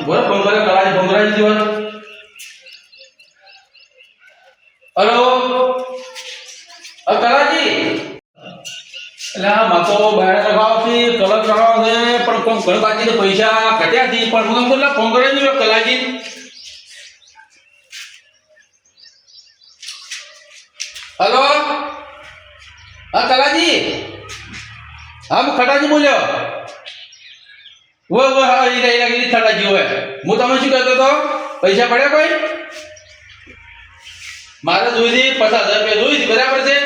બોલો ફોન કરે કલાજી ફોન કરાવી દીધો હેલો કલાજી એટલે આ માતો બહાર લગાવથી કલર કરાવવાનો છે પણ કોણ ઘર બાકી પૈસા ઘટ્યા થી પણ હું તમને ફોન કરાવી દીધો કલાજી હેલો હા કલાજી હા હું ખટાજી બોલ્યો वो हाँ ये थड़ा जी है હું તમે શું કહેતો હતો પૈસા પડ્યા કોઈ મારે જોઈ 50,000 રૂપિયા જોઈ બરાબર છે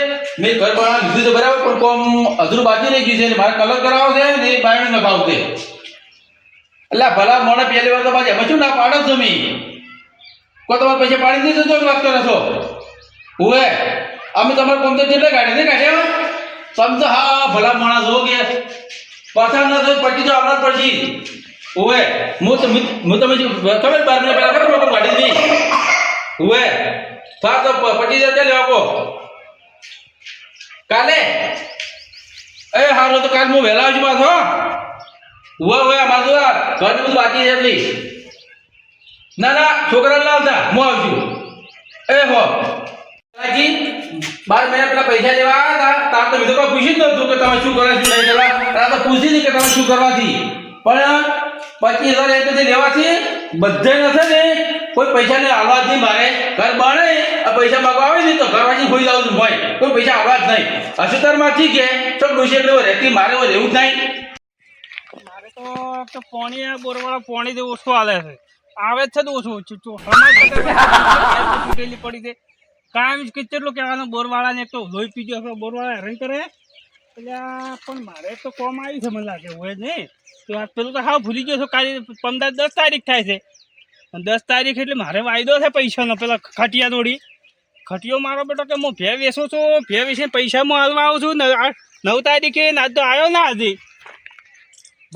મેં ઘર બનાવવા લીધું તો બરાબર પણ કોમ અધૂરું બાકી રહી ગયું છે ને મારે કલર કરાવવો છે ને બાયણ નખાવવું છે એટલે ભલા મને પહેલી વાર તો પાછી એમાં શું ના પાડો છો મી કોઈ તમારે પૈસા પાડી દીધું તો વાત કરો છો ઓએ અમે તમારે કોમ તો કેટલા કાઢે ને કાઢ્યા સમજો હા ભલા માણસ હો કે પાછા ના તો પટી તો આવડા પછી ઓએ હું તમે ખબર 12 મિનિટ પહેલા ખબર લોકો ગાડી દી ઓએ થા તો પટી જતે લેવા કો કાલે એ હારો તો કાલ હું વહેલા આવજો પાછો ઓએ મારું ઘર બધું બાકી છે એટલી ના છોકરા લાવતા હું આવજો એ હો કાકી 12 મહિના પહેલા પૈસા લેવા આવ્યા હતા તાર તો બીજો કોઈ પૂછી જ નતું કે તમે શું કરો શું નહીં કરવા તાર તો પૂછી નહીં કે તમે શું કરવાથી પણ 25,000 એક જ લેવાથી બધે નથી ને કોઈ પૈસા ને આવવા જ નહીં મારે ઘર બને આ પૈસા માંગવા આવે ને તો ઘરવાળી હોઈ જાવ છું ભાઈ કોઈ પૈસા આવવા જ નહીં અસુતરમાં ઠીક છે તો ડોસી એટલે રહેતી મારે રહેવું જ નહીં મારે તો પાણી બોરવાળા પાણી જેવું ઓછું આવે છે આવે જ છે તો ઓછું તૂટેલી પડી છે કામ જ કેટલું કહેવાનું બોરવાળાને એક તો લોહી પીજો હતો બોરવાળા હેરાન કરે એટલે પણ મારે તો કોમ આવી છે મને લાગે હોય નહીં તો પેલું તો હા ભૂલી ગયો છો કાલે 10 તારીખ થાય છે 10 તારીખ એટલે મારે વાયદો છે પૈસાનો પેલા ખટિયા દોડી ખટિયો મારો બેટો કે હું ભે વેચું છું ભે વેચીને પૈસા હું હાલવા આવું છું 9 તારીખે આજ તો આવ્યો ના હજી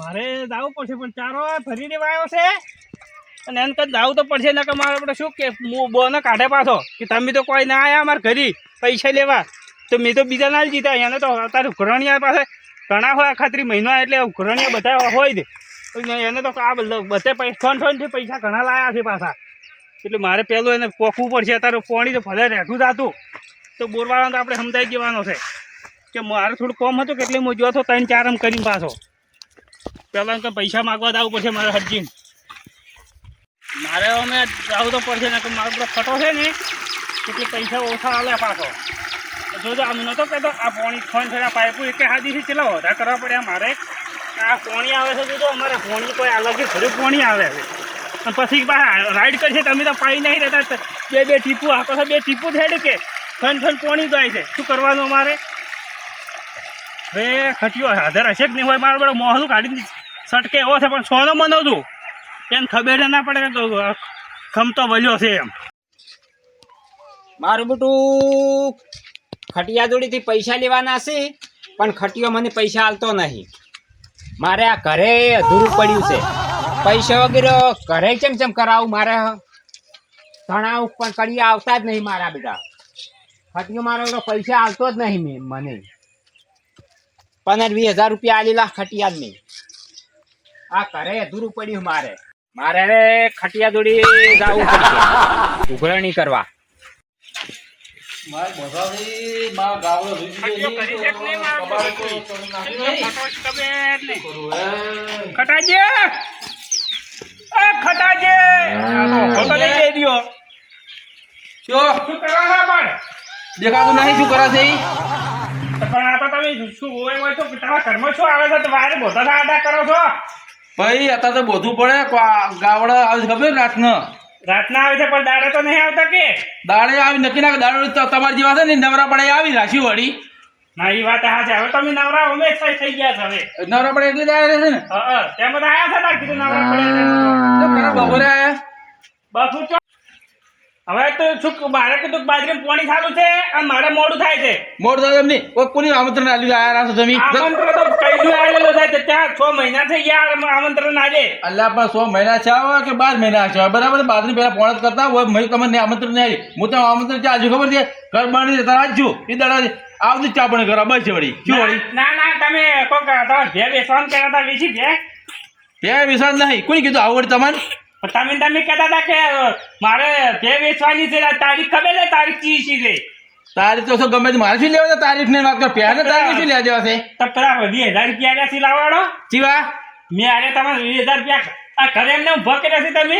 મારે જવું પડશે પણ ચારો ફરી દેવા આવ્યો છે અને એને કંઈ જાવું તો પડશે ને કે મારે આપણે શું કે હું બોને કાઢે પાછો કે તમે તો કોઈ ના આવ્યા અમારે ઘરે પૈસા લેવા તો મેં તો બીજા ના જ જીતા એને તો અત્યારે ઉઘરણિયા પાસે ઘણા હોય ખાતરી મહિનો એટલે ઉઘરણિયા બધા હોય જ એને તો આ બધે ફોનથી પૈસા ઘણા લાયા છે પાછા એટલે મારે પહેલું એને પોખવું પડશે અત્યારે પાણી તો ભલે રહેતું જતું તો બોરવાળાને તો આપણે સમજાઈ દેવાનો છે કે મારે થોડું કોમ હતું કે એટલે હું જો તો 3-4 આમ કરીને પાછો પહેલાં કંઈ પૈસા માગવા જવું પડશે મારે હરજીને મારે અમે જવું તો પડશે ને કે મારો બધો ફટો છે ને એટલે પૈસા ઓછા આવે પાછો જોજો આમ નહોતો કહેતો આ પાણી ફોન થયા પાઇપો એક હાથીથી કેટલા વધારે કરવા પડ્યા મારે આ પાણી આવે છે જોજો અમારે પાણી કોઈ અલગ ઘરે પાણી આવે છે અને પછી રાઈડ કરશે તમે તો પાણી નહીં રહેતા બે ટીપું આપો છો 2 ટીપું થયેલું કે ફન પાણી જાય છે શું કરવાનું અમારે હવે ખટીયો હાજર હશે જ નહીં હોય મારો બધો મોહલું કાઢીને સટકે એવો છે પણ સોનો મનો છું એને ખબર ના પડે કે ખમતો વળ્યો છે એમ મારું બેટું ખટિયા જોડીથી પૈસા લેવાના છે પણ ખટિયો મને પૈસા આલતો નહીં મારે આ ઘરે અધૂરું પડ્યું છે પૈસા વગેરે ઘરે ચમ કરાવું મારે તણાવ પણ કરી આવતા જ નહીં મારા બેટા ખટિયો મારો પૈસા આવતો જ નહીં મને 15-20 હજાર રૂપિયા આલેલા ખટિયા જ નહીં આ ઘરે અધૂરું પડ્યું મારે ખટિયા જોડી જવું પડશે ઉઘરણી કરવા મારે બધાથી માર ગાવડો ખટાજી દેખાતું નહીં શું કરે છે પણ આ તો તમે શું હોય તો તમારા ઘરમાં શું આવે છે તો વારે બધા આડા કરો છો ભાઈ અત્યારે તો બધું પડે ગાવડા આવે ખબર રાતના આવે છે પણ દાડે તો નહીં આવતા કે દાડે આવી નક્કી ના દાડે તમારી જેવા છે ને નવરા પડે આવી રાશી વળી ના એ વાત હા છે હવે તમે નવરા અમે થઈ ગયા છો હવે નવરા પડે એટલે જ આવ્યા છે ને તેમ બધા આવ્યા છે કીધું નવરા પડે બપોરે આવ્યા બસ શું હવે તો શું મારે કીધું બાજરી પાણી ચાલુ છે અને મારે મોડું થાય છે મોડું થાય એમ નહીં કોની આમંત્રણ આલ્યું આવ્યા છો તમે આમંત્રણ તો કઈલું આવેલું થાય છે ત્યાં 6 મહિના થઈ ગયા આમંત્રણ આજે અલ્યા પણ 6 મહિના છે આવે કે 12 મહિના છે બરાબર 12 પહેલા પોણત કરતા હોય મેં તમને આમંત્રણ નહીં આવી હું તો આમંત્રણ ચાલુ ખબર છે ઘર બાંધી રાખજો એ દાડા આવતું ચા પણ કરવા બસ છે વળી શું વળી ના તમે કોક તમારે ભે બેસવાનું કહેતા હતા વેચી ભે ત્યાં વિશ્વાસ નહીં કોને કીધું આવડ તમને પણ તમે કહેતા હતા કે મારે ભે વેચવાની છે તારીખ ખબર છે તારીખ ચીસી છે તારીખ તો શું ગમે તે મારે શું લેવા તારીખ ને વાત કરો પહેલા તારીખ શું લેવા દેવા છે તો પેલા 20,000 રૂપિયા આલ્યા છે લાવવાડો ચીવા મેં આલે તમારે 20,000 રૂપિયા આ ઘરે એમને ઉભા કર્યા છે તમે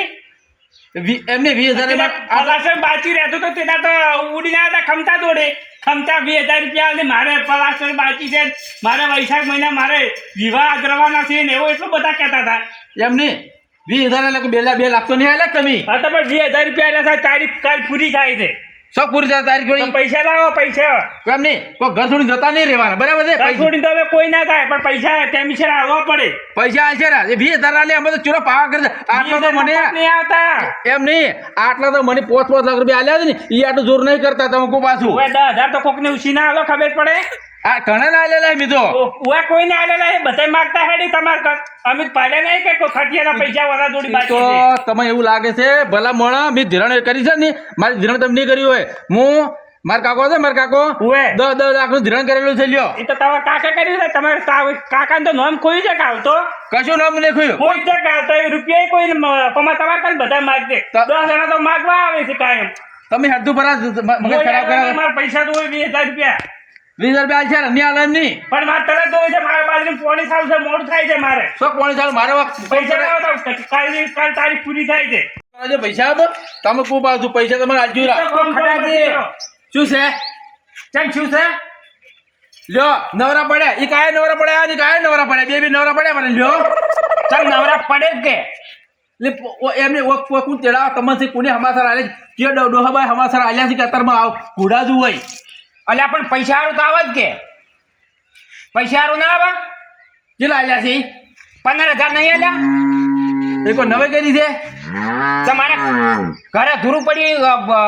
એમને 20,000 પલાસર બાચી રહેતું તો તેના તો ઉડી ના હતા ખમતા તોડે ખમતા 2,000 રૂપિયા અને મારે પલાસર બાચી છે મારે વૈશાખ મહિના મારે વિવાહ કરવાના છે ને એવું એટલું બધા કહેતા હતા એમને 20,000 એટલે 2 લાખ તો નહીં આલ્યા તમે હા તો પણ 2,000 રૂપિયા આલ્યા છે તારીખ કાલ પૂરી થાય છે શું પૂરી થાય તારીખ તો જોડી પૈસા લાવો પૈસા કેમ નહીં કોઈ ઘર છોડી જતા નહીં રહેવાના બરાબર છે ઘર છોડીને તો હવે કોઈ ના થાય પણ પૈસા ટેમિશન આવવા પડે પૈસા આલશે રા એ 20,000 આલે અમે તો ચૂરો પાવા કરે આટલા તો મને નહીં આવતા એમ નહીં આટલા તો મને 5 લાખ રૂપિયા આલ્યા છે ને એ આટલું જોર નહીં કરતા તમે કો પાછું હવે 10,000 તો કોકને ઉછીના આલો ખબર પડે આ ઘણા ના આલેલા મી તો ઓવા કોઈને આલેલા એ બધાય માંગતા હેડી તમાર કર અમે પાડ્યા નહીં કે કોઈ ખટિયાના પૈસા વરા જોડી બાકી તો છે તમે એવું લાગે છે ભલા મોણા મેં ધિરાણ કરી છે ને મારી ધિરાણ તમે નહીં કર્યું હોય હું મારા કાકો છે મારા કાકો ઓવે 10 લાખનું ધિરાણ કરેલું છે લ્યો એ તો તમારા કાકા કર્યું છે તમારે કાકાને તો નામ ખોઈ છે કાવ તો કશું નામ નહીં ખોયું કોઈ છે કાવ તો એ રૂપિયા કોઈ તમારે કાલ બધા માગશે 10 જણા તો માગવા આવે છે કાયમ તમે હદુ પર મગજ ખરાબ કરાવે મારા પૈસા તો હોય 20,000 રૂપિયા 20,000 રૂપિયા આલશે ને નહીં આલે એમ નહીં પણ મારે તરત હોય છે મારા બાજુ પોણી સાલ છે મોડું થાય છે મારે શું કોણ ચાલ મારે પૈસા લાવો તો કાલ તારીખ પૂરી થાય છે પૈસા આપો તમે ખૂબ આવતું પૈસા તમારે આજુ શું છે ચમ શું છે લ્યો નવરા પડ્યા એ કાય નવરા પડ્યા ને કાય નવરા પડ્યા બે નવરા પડ્યા મને લ્યો ચમ નવરા પડે જ કે એટલે એમને કોણ તેડા તમારે કોને હમાસર આલે કે ડોહાભાઈ હમાસર આલ્યા છે કે અત્યારમાં આવ ઘોડા જ હોય અલ્યા પણ પૈસા હારું તો આવે જ કે પૈસા હારું ના આવે કેટલા આલ્યા છે 15,000 નહીં આલ્યા એ કોઈ નવે કરી છે તમારા ઘરે ધૂરું પડી હવે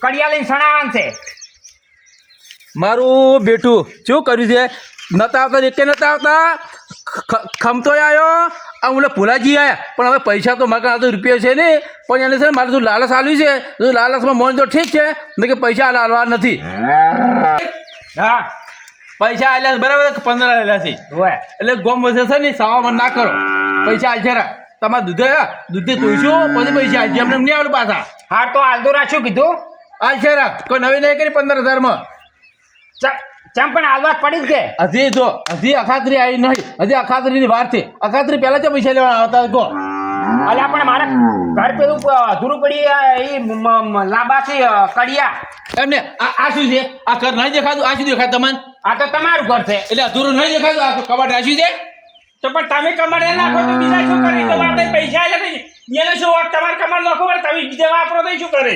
કડિયા લઈને સણાવવાનું છે મારું બેટું શું કર્યું છે નતા આવતા એક નતા આવતા ખમતો આવ્યો આ ઓલે ભુલાજી આવ્યા પણ હવે પૈસા તો મારા તો રૂપિયા છે ને પણ એને છે ને મારે શું લાલચ આલ્યું છે તો લાલચમાં મોન તો ઠીક છે ને કે પૈસા આલવા નથી હા પૈસા આલ્યા બરાબર 15 આલ્યા છે હોય એટલે ગોમ વધે છે ને સાવામાં ના કરો પૈસા આલશે રા તમારે દૂધે ધોઈશું પછી પૈસા આલશે એમને નહીં આવડે પાછા હાર તો હાલતો રાખ્યું કીધું આલશે રા કોઈ નવી નહીં કરી 15,000 ચમ પણ હાલવા પડી જ કે હજી જો હજી અખાત્રી આવી નહીં હજી અખાત્રીની વાર છે અખાત્રી પહેલા જ પૈસા લેવા આવતા કહો અલ્યા પણ મારા ઘર પેલું ધૂરું પડી એ લાંબા છે કડિયા એમને આ શું છે આ ઘર નહીં દેખાતું આ શું દેખાય તમને આ તો તમારું ઘર છે એટલે અધૂરું નહીં દેખાતું આ કબાટ રાખ્યું છે તો પણ તમે કમાડે નાખો તો બીજા શું કરે તો આપણે પૈસા એટલે એને શું વાત તમારે કમાડ નાખો પણ તમે બીજા વાપરો તો શું કરે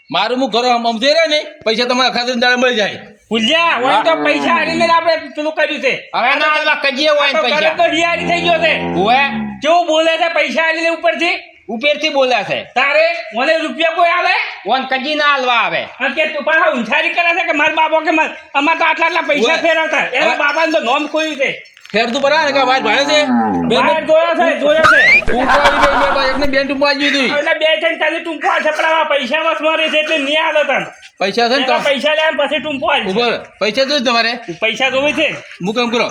મારું હું ઘરો સમજે રહે ને પૈસા તમારા ખાતે દાડે મળી જાય ભૂલ્યા હોય તો પૈસા હારીને આપણે પેલું કર્યું છે હવે ના હાલવા કજીએ હોય ને પૈસા તો હિયારી થઈ ગયો છે હોય કેવું બોલે છે પૈસા હારીને ઉપરથી ઉપરથી બોલ્યા છે તારે મને રૂપિયા કોઈ આલે ઓન કજી ના હાલવા આવે અને કે તું પાછા ઊંચારી કરે છે કે મારા બાબો કે અમાર તો આટલા પૈસા ફેરવતા એના બાબાને તો નોમ ખોયું છે ફેરતું બરાબર ને કે વાત ભાડે છે બહાર જોયો છે એકને બેન ટૂંપા દીધું એટલે બે જણ ખાલી ટૂંપો છપડાવા પૈસા વસ મારે છે એટલે નહીં આલે તને પૈસા છે ને એના પૈસા લે પછી ટૂંપો આલ ઉભો પૈસા તો તમારે પૈસા જોવે છે હું કામ કરો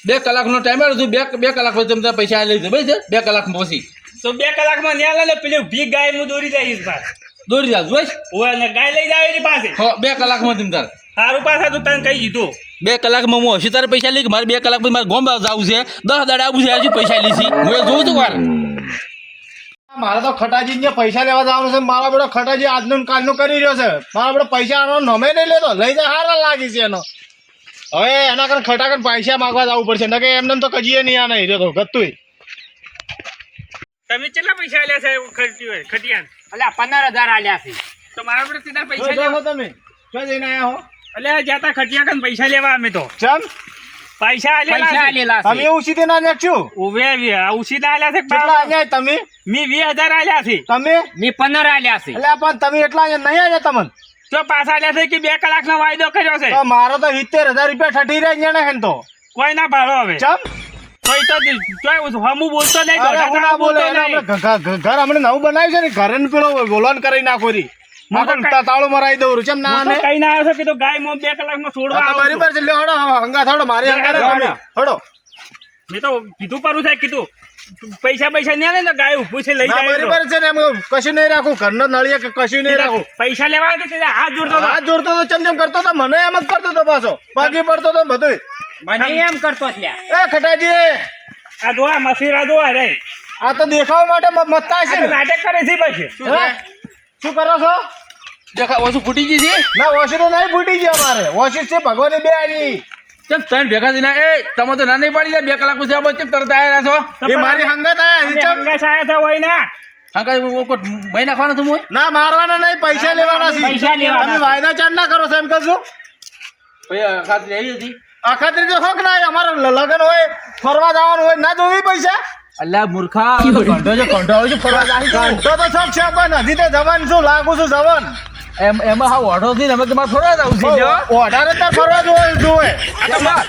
2 કલાકનો ટાઈમ આવ્યો છું 2 કલાક પછી તમે પૈસા લઈ જશે બરાબર છે 2 કલાકમાં પછી તો 2 કલાકમાં ન્યા લે પેલી ભી ગાય હું દોરી જઈશ બાર દોરી જાવ બસ ઓય ને ગાય લઈ જાવ એની પાસે હો 2 કલાકમાં તમે તાર સારું પાછા તું તને કહી દીધું 2 કલાકમાં હું હશે તારે પૈસા લઈ કે મારે 2 કલાક પછી મારે ગોમ જવું છે 10 દાડા આવું છે હજુ પૈસા લીધી હું એ જોઉં છું વાર મારે તો ખટાજી ને પૈસા લેવા જવાનું છે મારા બેડો ખટાજી આજનું કાલનું કરી રહ્યો છે મારા બેડો પૈસા આનો નમે નહીં લેતો લઈ જાય હારા લાગી છે એનો હવે એના કારણ ખટાકન પૈસા માંગવા જવું પડશે ન કે એમને તો કજીએ નહીં આ નહીં રહ્યો ગતું તમે કેટલા પૈસા આલ્યા છે એવું ખર્ચ્યું હોય ખટિયાન અલ્યા 15,000 આલ્યા છે તો મારા પર સીધા પૈસા લેવા તમે ક્યાં જઈને આવ્યા હો એટલે જાતા ખટિયા કન પૈસા લેવા અમે તો ચમ પૈસા પૈસા આલેલા આલેલા તમે છે ઉછી ના નાખ્યું ઉભે ઉસીદા આલ્યા છે કેટલા અહીંયા તમે મી 20,000 આલ્યા છે તમે મેં 15 આલ્યા છે એટલે પણ તમે એટલા અહીંયા નહીં આવ્યા તમને તો પાછા આલ્યા છે કે 2 કલાકનો વાયદો કર્યો છે તો મારો તો 70,000 રૂપિયા ઠઠી રહ્યા જાણે હે તો કોઈ ના ભાડો હવે ચમ કોઈ તો હમું બોલતો નહીં અરે હું ના બોલો ઘર હમણાં નવું બનાવ્યું છે ને ઘરે ને પેલો બોલોન કરી નાખો રી તાળું મરાઈ દઉં ચમ ના ને કઈ ના આવ્યો છે કે તો ગાય મો 2 કલાકમાં છોડવા બરાબર છે લ્યો હડો હંગા થોડો મારી હંગા હડો મેં તો કીધું પારું સાહેબ કીધું પૈસા નહીં આલે ને ગાય ઊભું છે લઈ ના, જાય તો. બરાબર છે ને એમ કશું નહીં રાખું ઘરનો નળિયા કે કશું નહીં રાખું પૈસા લેવા આવે તો હાથ જોડતો હતો. હાથ જોડતો તો ચમ કરતો તો મને એમ જ કરતો તો પાછો પાકી પડતો તો બધું મને એમ કરતો ત્યાં એ ખટાજી આ જો આ મસીરા જો આ રે આ તો દેખાવા માટે મતતા આ છે તો ને. નાટક કરે છે પછી હે? શું કરો છો દેખા વસ્તુ ફૂટી ગઈ છે ના વોશી તો નહીં ફૂટી ગઈ અમારે વોશી છે ભગવાનની બે આની કેમ ત્રણ ભેગા થઈને એ તમે તો ના નહીં પાડી જાય 2 કલાક પછી આ કેમ તરત આયા છો એ મારી હંગત આયા છે ચમ. હંગાસ આયા હતા હોય ના અંકલ મહી નાખવાનો તું મોય ના મારવાના નહીં પૈસા લેવાના છે પૈસા લેવાના તમે વાયદા ચાર ના કરો છો એમ કશું ભાઈ ખાતરી આવી હતી અખાત્રી તો શોખ ના અમારે લગન હોય ફરવા જવાનું હોય ના જોવી પૈસા અલ્લા મૂર્ખા કંઠો છે કંઠો આવે છે ફરવા જાય ઘંટો તો શોખ છે પણ હજી તો જવાન છું લાગુ છું જવાન એમાં હા ઓઢો થી અમે તમારે ફરવા જવું છે જો ઓઢારે તો ફરવા જોવે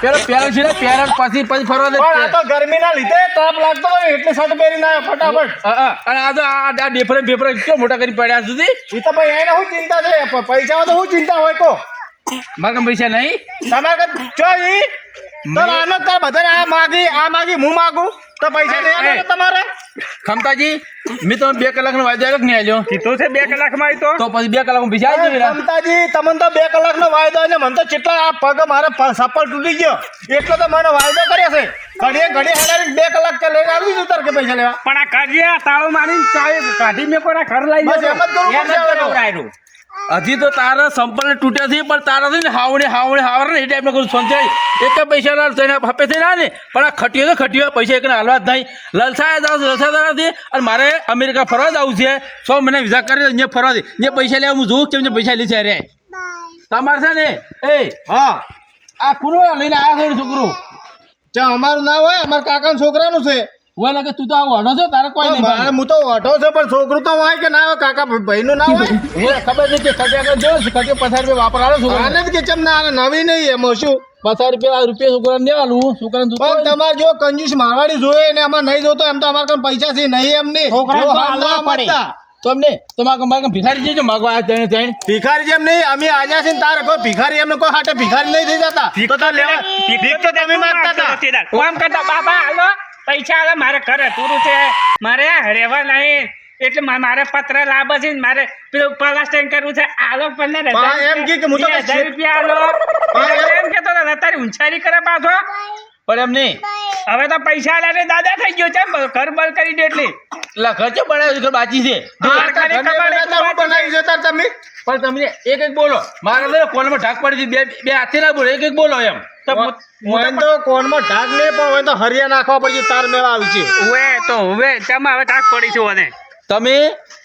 પેલો પેરો છે ને પેરો પછી ફરવા દે પણ આ તો ગરમી ના લીધે તાપ લાગતો હોય એટલે શર્ટ પહેરીને આવ્યો ફટાફટ અને આ તો આ ડેફરે બેફરે કેમ મોટા કરી પડ્યા સુધી એ તો ભાઈ એને શું ચિંતા છે પૈસા તો શું ચિંતા હોય તો મારા કામ પૈસા નહીં તમારે ચો ઈ તો આનો તાર બધા આ માગી હું માગું તો પૈસા નહીં આપે તમારે ખમતાજી મેં તમે 2 કલાકનો વાયદો આવ્યો કે નહીં આવ્યો કીધું છે 2 કલાકમાં આવી તો પછી 2 કલાકમાં પૈસા આવી જશે મમતાજી તમને તો 2 કલાકનો વાયદો અને મને તો કેટલા આ પગ મારે સપ્પલ તૂટી ગયો એટલો તો મને વાયદો કર્યો છે ઘડીએ હડારી 2 કલાક કે લઈને આવી તાર કે પૈસા લેવા પણ આ કાઢીએ તાળો મારીને ચાવી કાઢી મેં કોના ઘર લઈ બસ એમ જ કરવું એમ જ પડશે હવે તો. નવરાયરું. હજી તો તારા સંપલ તૂટ્યા છે પણ તારા છે ને હાવડે ને એ ટાઈપનો કરું સંચાય એક પૈસા ના થઈને હપે થઈને ના ને પણ આ ખટીયો પૈસા એકને હાલવા જ નહીં લલસાયા નથી અને મારે અમેરિકા ફરવા જવું છે 6 મહિના વિઝા કરી અહીંયા ફરવા દે અહીંયા પૈસા લેવા હું જોઉં કેમ પૈસા લે છે રે તમારે છે ને એ હા આ કુરો લઈને આવ્યા છે છોકરો ચા અમારું ના હોય અમારા કાકાના છોકરાનું છે હોય લાગે તું તો આવું હડો છો તારે કોઈ નહીં મારે હું તો ઓઢો છે પણ છોકરું તો હોય કે ના હોય કાકા ભાઈનું ના હોય હોય ખબર છે કે ખટિયા જો ખટિયો 50 રૂપિયા વાપરાલો છોકરા આને જ કે ચમ ના આને નવી નહીં એમાં શું 50 રૂપિયા છોકરાને દેવાનું છોકરાને પણ તમારે જો કંજૂસ મારવાડી જોઈએ ને એમાં નહીં જોતો એમ તો અમારે કન પૈસા છે નહીં એમ નહીં છોકરાને જો તો હાલ ના આલવા પડે. માગતા. તમને તમારે ભિખારી છે માગવા આ ત્રણે ત્રણ ભિખારી જેમ નહીં અમે આજા છે ને તારે કોઈ ભિખારી એમને કોઈ હાટે ભિખારી નહીં થઈ જતા તો તો લેવા ભીખ તો તમે માંગતા હતા કામ કરતા બાબા હાલો પૈસા હાલો મારે ઘરે પૂરું છે મારે રહેવા નહીં એટલે મારે પત્ર લાભ છે ને મારે પેલું પ્લાસ્ટિંગ કરવું છે આલો 15,000 પણ એમ કે હું તો 20,000 રૂપિયા આલો એટલે એમ કેતો હતો તારી ઊંચારી કરે પાછો પણ એમ નહીં હવે તો પૈસા લે દાદા થઈ ગયો છે ઘર બર કરી દે એટલી એટલે ઘર છે બનાવ્યું છે બાકી છે ઘર કરી કમાડે હું બનાવી જતા તમે પણ તમે એક બોલો મારા તો કોલમાં ઢાક પડી હતી બે હાથે ના બોલો એક બોલો એમ તો હું તો કોનમાં ઢાક નહીં પણ હોય તો હરિયા નાખવા પડશે તાર મેળા આવી છે હવે તમે હવે ટાક પડી છું અને તમે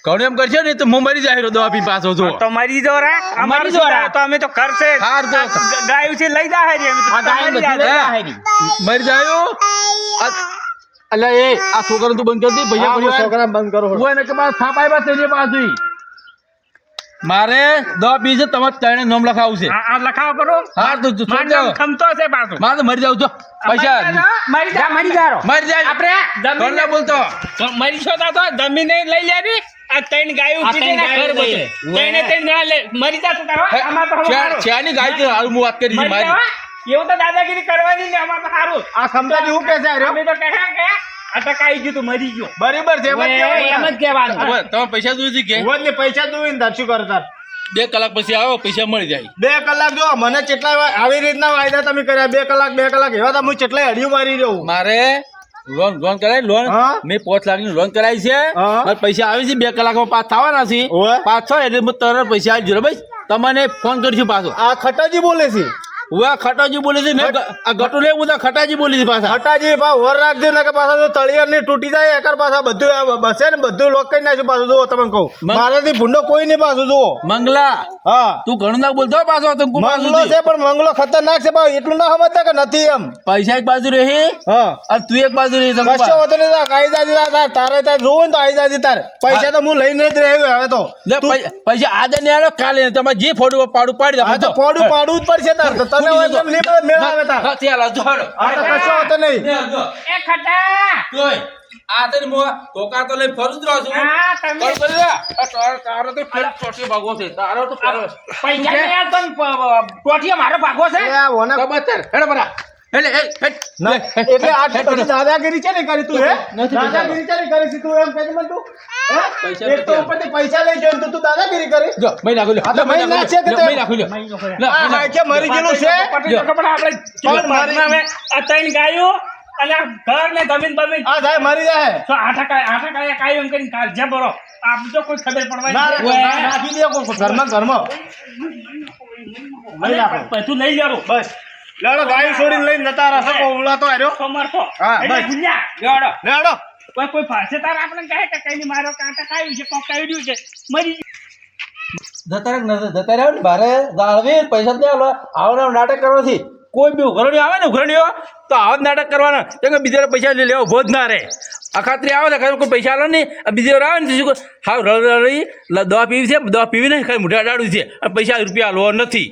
ઘણું એમ કરશો ને તો હું મરી જાય દવા પી પાછો જો તો મરી જો રા અમારી જો રા તો અમે તો કરશે હાર તો ગાયું છે લઈ જા હરી અમે તો આ ગાય મરી બધી જા. લઈ આવેલી. મરી જાય અલ્લા એ આ છોકરાને તું બંધ કરી દે હા, હું ભૈયા છોકરાને બંધ કરો હું એને કે પાસ થાપાઈ બસ તેની પાછું મારે દવા પી છે તમારે ત્રણે નામ લખાવું છે આ લખાવ કરો હા તો છોડ મારું દો નામ ખમતો છે પાછું મારે તો મરી જાવ છો પૈસા મરી જા મરી જારો. મરી જાય આપણે કોણ જમીન ના બોલતો તો મરી છો તો જમીન લઈ લેવી આ ત્રણ ગાયું આ ઉઠી ત્રણ ઘર ગાયું લઈ બધું લે. ત્રણે ના લે મરી જા તો તારો આમાં તો સારું છેની ગાય તો હાલ હું વાત કરી છે મરી મારી જાવા? એવું તો દાદાગીરી કરવાની ને આમાં તો સારું આ ખમતાજી હું કે છે હાર્યો? અમે તો કહ્યા અટકાઈ ગયું તું મરી ગયો બરાબર છે એમ જ કહેવાય એમ ને. જ કહેવાનું. હવે તમે પૈસા જોઈ છે કે હોય જ ને પૈસા જોઈને તાર શું કરે તાર 2 કલાક પછી આવો પૈસા મળી જાય 2 કલાક જો મને કેટલા આવી રીતના વાયદા તમે કર્યા 2 કલાક એવા તો હું કેટલાય અડિયું મારી રહ્યો મારે લોન કરાય લોન હા? મેં 5 લાખની લોન કરાવી છે હા? મારે પૈસા આવે છે 2 કલાકમાં પાસ થવાના છે ઓવે. પાસ થાય એટલે હું તરત પૈસા આવી જજો ભાઈ તમને ફોન કરીશું પાછો આ ખટાજી બોલે છે હવે ખટાજી બોલે છે ને આ ગટુ લે બધા ખટાજી બોલી છે પાછા ખટાજી ભાવ વર રાખજો ને કે પાછા તો તળિયર ની તૂટી જાય એકર પાછા બધું આ બસે ને બધું લોક કરી નાખ્યું પાછું જુઓ તમે કહું મારાથી ભૂંડો કોઈ નહીં પાછું જુઓ મંગલા હા તું ઘણું ના બોલતો હો પાછો તો મંગલો છે પણ મંગલો ખતરનાક છે ભાવ એટલું ના સમજતા કે નથી એમ પૈસા એક બાજુ રહી હા અને તું એક બાજુ રહી કશો હોતો નહીં આઈ જાજી તારે તાર જોવું ને તો આઈ જાજી તાર પૈસા તો હું લઈને જ રહ્યો હવે તો પૈસા આજે નહીં આવ્યો કાલે નહીં. તમારે જે ફોડું પાડું પાડી આ તો દો ફોડું પાડવું જ પડશે તાર તો તને હોય તેમ નહીં મેળા આવે તાર હા, ચાલ, આવજો, હાલો. આ તો કશો હોતો નહીં આવજો. એ ખટા તોય, આ તો મો ધોકા તો લઈ ફરું જ રહું છું. હા તમે કર કરી લે. આ તારો તો પેટ ચોટી ભાગવો છે. તારો તો પેલો. પૈસા નહીં આપતો ને ટોટીઓ મારો ભાગો છે એ આ ઓને ખબર છે. હેડો બરા. ના, એટલે આ બધી દાદાગીરી છે ને કરી તું હે દાદાગીરી છે ને કરી છે તું એમ કહી દે મને તું હે? પૈસા એક તો ઉપરથી પૈસા લઈ જોઈને તો તું દાદાગીરી કરી જો મહી નાખો લ્યો. આ તો મહી નાખશે કે તે? મહી નાખો લ્યો. મહિનો કરે. લા, આ હાય કે મરી ગયેલું છે પટી તો ખબર આપણે પણ મારી- હવે આ ત્રણ ગાયો અને આ ઘર ને જમીન બમીન આ જાય મરી જાય તો આઠા કાય એમ કરીને કાઢજે બરો આપ તો કોઈ ખબર પડવાની ના નથી. રે, નાખી દે કોઈ ઘરમાં લઈ નાખો. પૈસું લઈ જારો બસ લેડો ગાયું છોડીને લઈને જતા રહેશે કોવળા તો હાર્યો તો મારતો હા, એટલે બસ. ભૂલ્યા ગયો લેડો કોઈ ફાસે તાર આપણે કહે કે કઈ મારો કાંટા કાયું છે કોક કાયું છે મરી જતા રહ્યો ને ભારે જાળવી પૈસા જ નહીં આલો આવા નાટક કરવાથી કોઈ બી ઉઘરણી આવે ને ઉઘરણીઓ તો આવા જ નાટક કરવાના કેમ કે બીજા પૈસા લેવા ઉભો જ ના રહે અખાત્રી આવે ને કોઈ પૈસા આલો નહીં બીજો આવે ને તો શું હા રળી દવા પીવી છે દવા પીવી નહીં ખાલી મોઢા અડાડું છે અને પૈસા રૂપિયા આલવો નથી